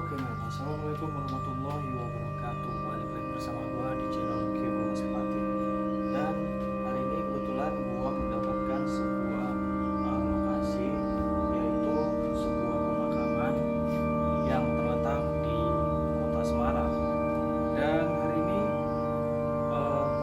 Oke men, assalamualaikum warahmatullahi wabarakatuh. Balik lagi bersama gua di channel Kyo Sepati. Dan hari ini kebetulan gua mendapatkan sebuah lokasi, yaitu sebuah pemakaman yang terletak di kota Semarang. Dan hari ini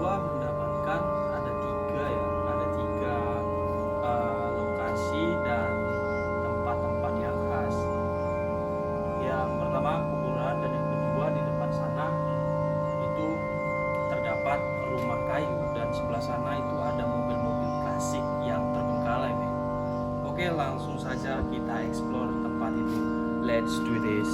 gua mendapatkan ada tiga lokasi dan tempat-tempat yang khas. Yang pertama kuburan, dan yang kedua di depan sana itu terdapat rumah kayu, dan sebelah sana itu ada mobil-mobil klasik yang terbengkalai men. Oke, langsung saja kita explore tempat itu. Let's do this.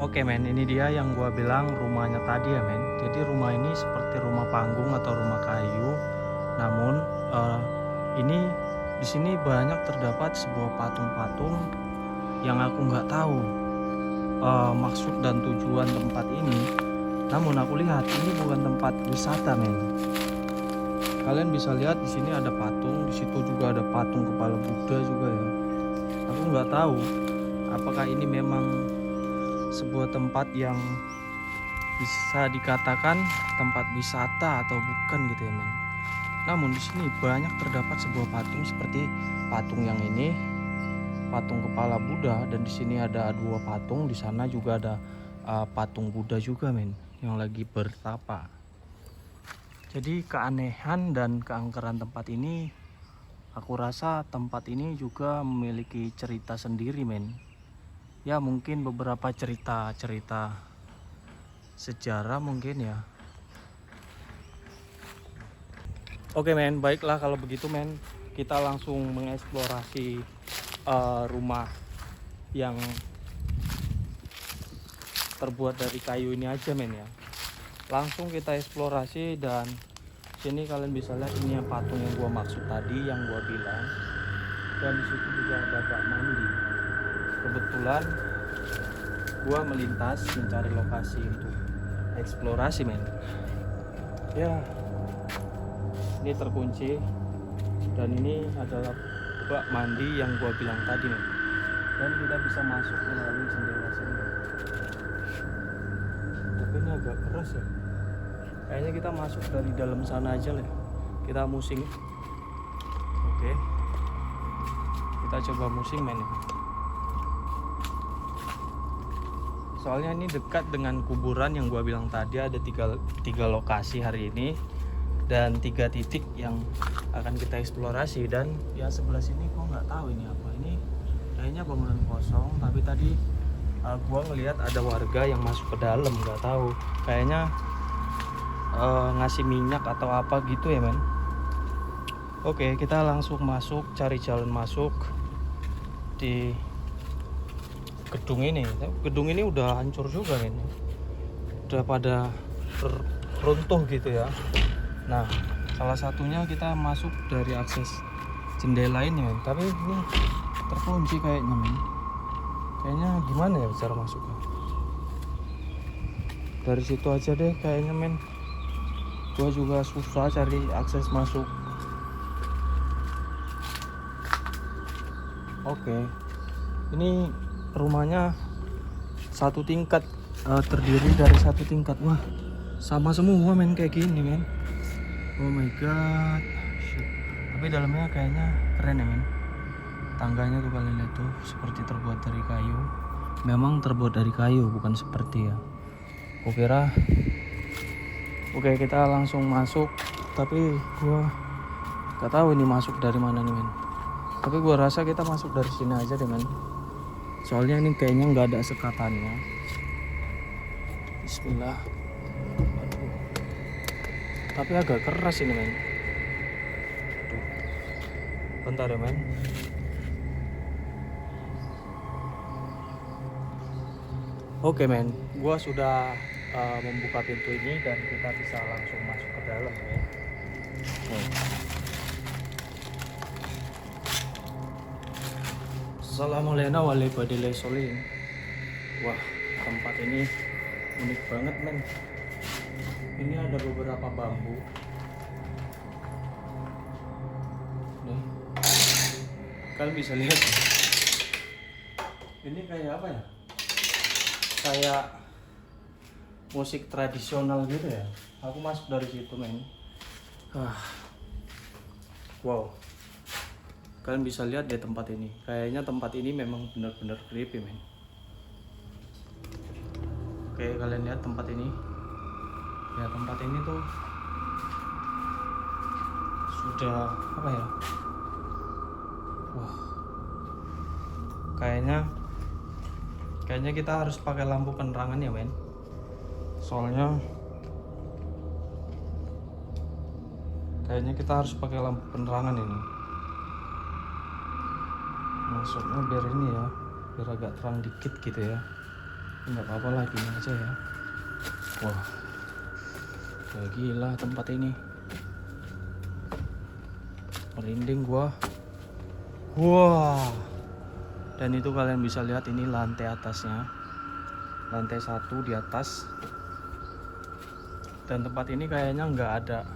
Oke men, ini dia yang gua bilang rumahnya tadi ya men. Jadi rumah ini seperti rumah panggung atau rumah kayu. Namun ini di sini banyak terdapat sebuah patung-patung yang aku nggak tahu maksud dan tujuan tempat ini. Namun aku lihat ini bukan tempat wisata men. Kalian bisa lihat di sini ada patung, di situ juga ada patung kepala Buddha juga ya. Aku nggak tahu apakah ini memang sebuah tempat yang bisa dikatakan tempat wisata atau bukan gitu ya men. Namun di sini banyak terdapat sebuah patung seperti patung yang ini, patung kepala Buddha, dan di sini ada dua patung, di sana juga ada patung Buddha juga men yang lagi bertapa. Jadi keanehan dan keangkeran tempat ini, aku rasa tempat ini juga memiliki cerita sendiri men. Ya mungkin beberapa cerita sejarah mungkin ya. Oke men, baiklah kalau begitu men, kita langsung mengeksplorasi rumah yang terbuat dari kayu ini aja men ya. Langsung kita eksplorasi, dan sini kalian bisa lihat ini yang patung yang gua maksud tadi, yang gua bilang. Dan disitu juga ada bak mandi. Kebetulan gua melintas mencari lokasi untuk eksplorasi men. Ya, ini terkunci, dan ini adalah bak mandi yang gua bilang tadi men. Dan kita bisa masuk melalui jendela sini. Tapi ini agak keras ya. Kayaknya kita masuk dari dalam sana aja lah. Kita musing. Oke. Kita coba musing men. Soalnya ini dekat dengan kuburan yang gua bilang tadi, ada tiga lokasi hari ini dan 3 titik yang akan kita eksplorasi. Dan ya sebelah sini gua nggak tahu ini apa. Ini kayaknya bangunan kosong, tapi tadi gua ngelihat ada warga yang masuk ke dalam, nggak tahu. Kayaknya ngasih minyak atau apa gitu ya men. Oke, kita langsung masuk, cari jalan masuk di gedung ini. Gedung ini udah hancur juga ini, udah pada runtuh gitu ya. Nah, salah satunya kita masuk dari akses jendela ini men. Tapi ini terkunci kayaknya men. Kayaknya gimana ya cara masuknya? Dari situ aja deh kayaknya men. Gua juga susah cari akses masuk. Oke, ini rumahnya satu tingkat, terdiri dari satu tingkat. Wah, sama semua men kayak gini men. Oh my god. Shit. Tapi dalamnya kayaknya keren ya men. Tangganya tuh kalian lihat tuh, seperti terbuat dari kayu. Memang terbuat dari kayu, bukan seperti ya kukira. Oke, kita langsung masuk. Tapi gua gak tahu ini masuk dari mana nih men. Tapi gua rasa kita masuk dari sini aja deh men. Soalnya ini kayaknya nggak ada sekatannya. Bismillah. Aduh. Tapi agak keras ini men. Aduh. Bentar ya men. Oke men, gua sudah membuka pintu ini dan kita bisa langsung masuk ke dalam ya. Assalamualaikum warahmatullahi wabarakatuh. Wah, tempat ini unik banget men. Ini ada beberapa bambu. Nih, kalian bisa lihat. Ini kayak apa ya? Kayak musik tradisional gitu ya. Aku masuk dari situ men. Wow, kalian bisa lihat deh tempat ini. Kayaknya tempat ini memang benar-benar creepy men. Oke, kalian lihat tempat ini. Ya, tempat ini tuh sudah apa ya? Wah, kayaknya kita harus pakai lampu penerangan ya men. Soalnya kayaknya kita harus pakai lampu penerangan ini. Maksudnya biar ini ya, biar agak terang dikit gitu ya. Nggak apa-apa lah, gini aja ya. Wah, gila tempat ini. Merinding gua. Wah. Dan itu kalian bisa lihat ini lantai atasnya. Lantai 1 di atas. Dan tempat ini kayaknya nggak ada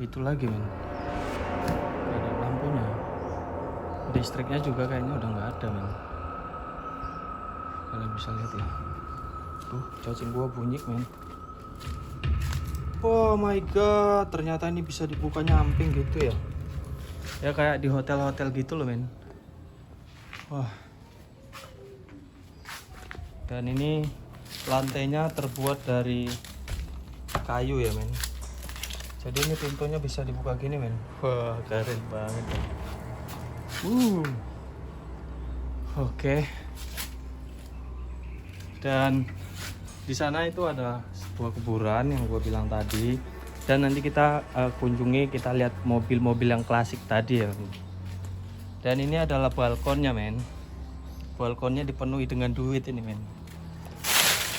itu lagi men. Nggak ada lampunya. Listriknya juga kayaknya udah nggak ada men. Kalian bisa lihat ya. Tuh, cacing gua bunyi men. Oh my god, ternyata ini bisa dibuka nyamping gitu ya. Ya kayak di hotel-hotel gitu loh men. Wah. Dan ini lantainya terbuat dari kayu ya men. Jadi ini pintunya bisa dibuka gini men. Wah, keren banget ya. Oke. Dan di sana itu ada sebuah kuburan yang gue bilang tadi. Dan nanti kita kunjungi, kita lihat mobil-mobil yang klasik tadi ya. Dan ini adalah balkonnya men. Balkonnya dipenuhi dengan duit ini men.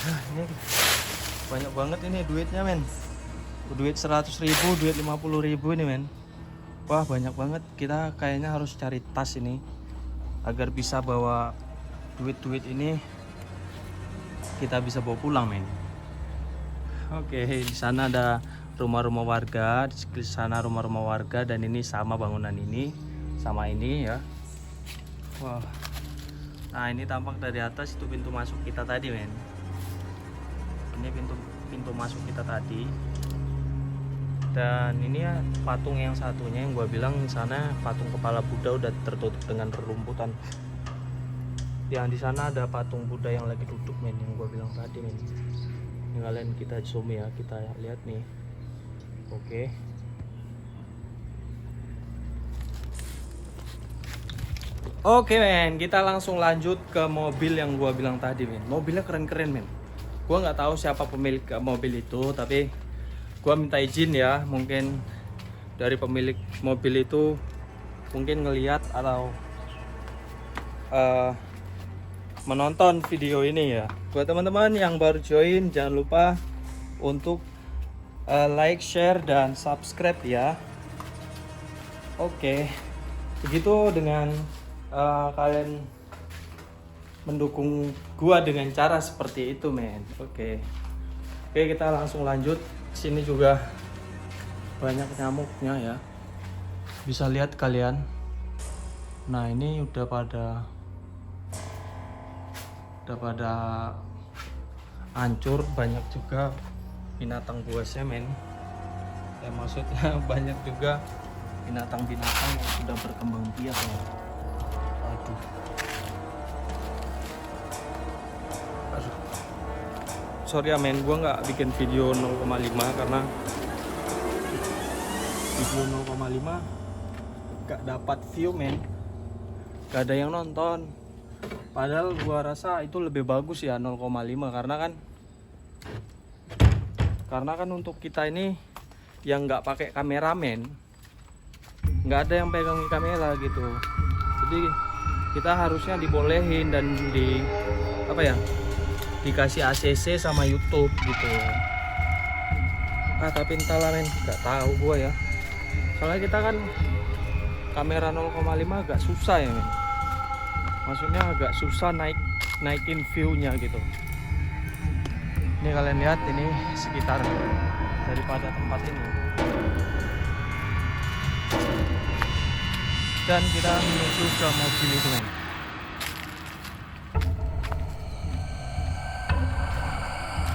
Ini banyak banget ini duitnya men. Duit 100.000, duit 50.000 ini men. Wah, banyak banget. Kita kayaknya harus cari tas ini agar bisa bawa duit-duit ini, kita bisa bawa pulang men. Oke, di sana ada rumah-rumah warga, di sana rumah-rumah warga, dan ini sama bangunan ini sama ini ya. Wah. Nah, ini tampak dari atas, itu pintu masuk kita tadi men. Ini pintu masuk kita tadi. Dan ini ya patung yang satunya yang gua bilang di sana, patung kepala Buddha udah tertutup dengan rerumputan. Yang di sana ada patung Buddha yang lagi duduk men, yang gua bilang tadi men. Ini kalian kita zoom ya, kita lihat nih. Oke. Oke men, kita langsung lanjut ke mobil yang gua bilang tadi men. Mobilnya keren-keren men. Gua nggak tahu siapa pemilik mobil itu, tapi gua minta izin ya, mungkin dari pemilik mobil itu mungkin ngelihat atau menonton video ini ya. Buat teman-teman yang baru join, jangan lupa untuk like, share, dan subscribe ya. Oke, begitu dengan kalian mendukung gua dengan cara seperti itu men. Oke, kita langsung lanjut. Sini juga banyak nyamuknya ya, bisa lihat kalian. Nah, ini udah pada hancur. Banyak juga binatang buasnya men. Ya maksudnya banyak juga binatang-binatang yang sudah berkembang biak ya. Aduh. Sorry ya men, gue nggak bikin video 0,5 karena video 0,5 gak dapat view men, gak ada yang nonton. Padahal gue rasa itu lebih bagus ya 0,5 karena kan untuk kita ini yang nggak pakai kameramen, nggak ada yang pegang kamera gitu. Jadi kita harusnya dibolehin dan dikasih ACC sama YouTube gitu. Tapi entahlah men, nggak tahu gua ya. Soalnya kita kan kamera 0,5 agak susah ya men. Maksudnya agak susah naikin view-nya gitu. Ini kalian lihat ini sekitar daripada tempat ini. Dan kita menuju ke mobil itu men.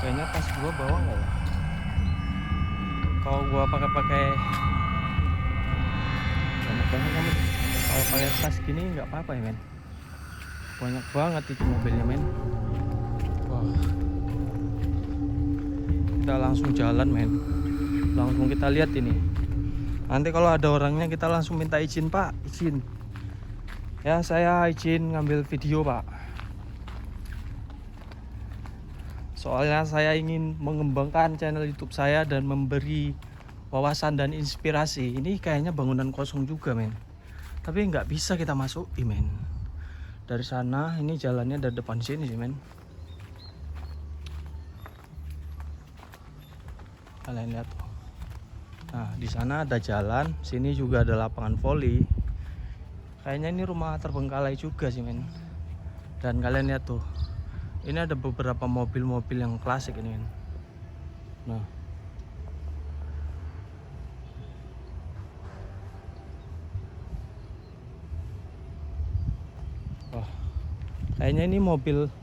Kayaknya tas gua bawa nggak ya? Kalau gua pakai banyak banget men. Kalau pakai tas gini nggak apa-apa ya men. Banyak banget itu mobilnya men. Wah. Kita langsung jalan men. Langsung kita lihat ini. Nanti kalau ada orangnya kita langsung minta izin, Pak, izin. Ya, saya izin ngambil video, Pak. Soalnya saya ingin mengembangkan channel YouTube saya dan memberi wawasan dan inspirasi. Ini kayaknya bangunan kosong juga, men. Tapi nggak bisa kita masuki, men. Dari sana, ini jalannya dari depan sini sih, men. Kalian lihat tuh. Nah, di sana ada jalan, sini juga ada lapangan voli. Kayaknya ini rumah terbengkalai juga sih, men. Dan kalian lihat tuh. Ini ada beberapa mobil-mobil yang klasik ini, men. Nah. Wah. Kayaknya ini mobil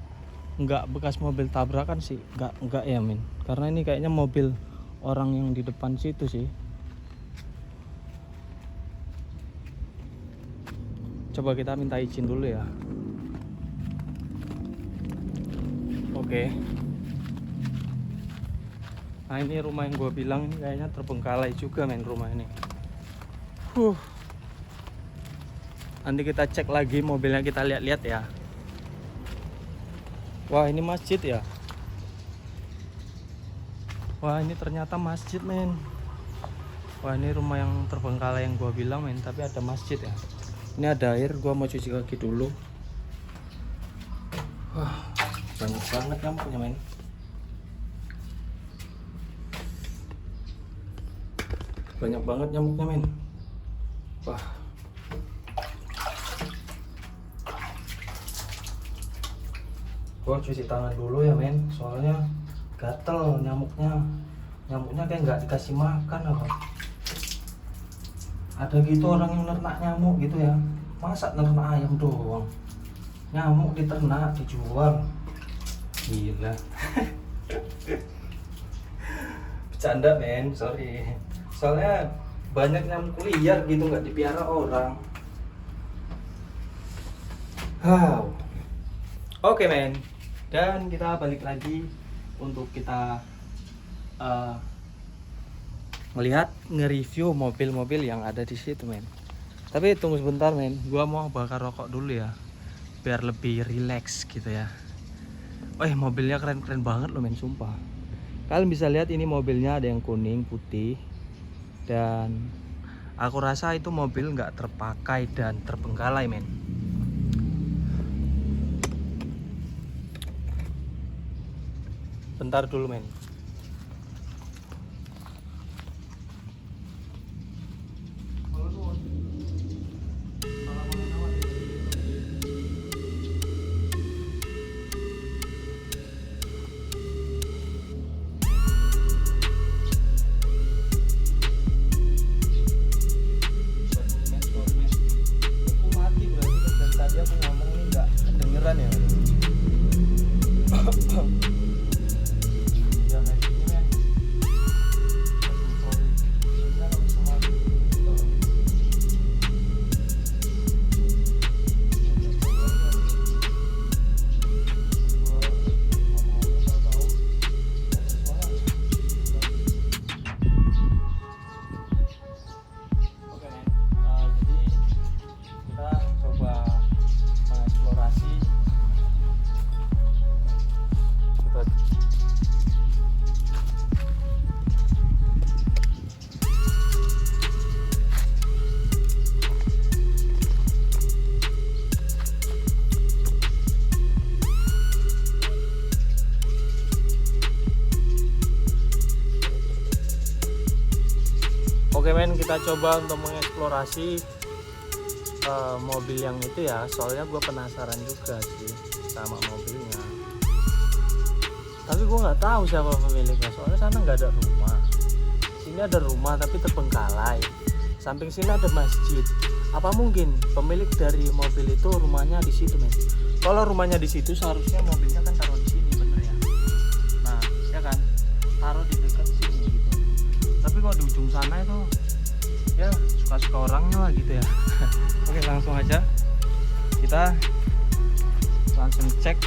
nggak bekas mobil tabrakan sih, nggak ya, men. Karena ini kayaknya mobil orang yang di depan situ sih. Coba kita minta izin dulu ya. Oke. Nah, ini rumah yang gue bilang ini kayaknya terbengkalai juga men rumah ini. Nanti kita cek lagi mobilnya, kita lihat-lihat ya. Wah, ini masjid ya. Wah, ini ternyata masjid men. Wah, ini rumah yang terbengkalai yang gue bilang men, tapi ada masjid ya. Ini ada air, gue mau cuci kaki dulu. Wah, banyak banget nyamuknya men. Banyak banget nyamuknya men. Wah. Gue cuci tangan dulu ya men, soalnya gatel nyamuknya. Nyamuknya kayak nggak dikasih makan apa. Ada gitu orang yang nernak nyamuk gitu ya. Masa nernak ayam doang? Nyamuk diternak, dijual. Gila. Bercanda men, sorry. Soalnya banyak nyamuk liar gitu, nggak dipiara orang. Wow. Oke men. Dan kita balik lagi untuk kita melihat nge-review mobil-mobil yang ada di situ men. Tapi tunggu sebentar men, gua mau bakar rokok dulu ya, biar lebih relax gitu ya. Mobilnya keren-keren banget loh men, sumpah. Kalian bisa lihat ini mobilnya ada yang kuning, putih, dan aku rasa itu mobil nggak terpakai dan terbengkalai men. Bentar dulu men. Ya Oke men, kita coba untuk mengeksplorasi mobil yang itu ya, soalnya gue penasaran juga sih sama mobilnya, tapi gue nggak tahu siapa pemiliknya, soalnya sana nggak ada rumah, sini ada rumah tapi terbengkalai, samping sini ada masjid. Apa mungkin pemilik dari mobil itu rumahnya di situ men? Kalau rumahnya di situ seharusnya mobilnya kan taruh di sini, bener ya? Nah ya kan, taruh di dekat sini gitu, tapi kalau di ujung sana itu ya suka-suka orangnya lah gitu ya. Oke, langsung aja kita langsung cek.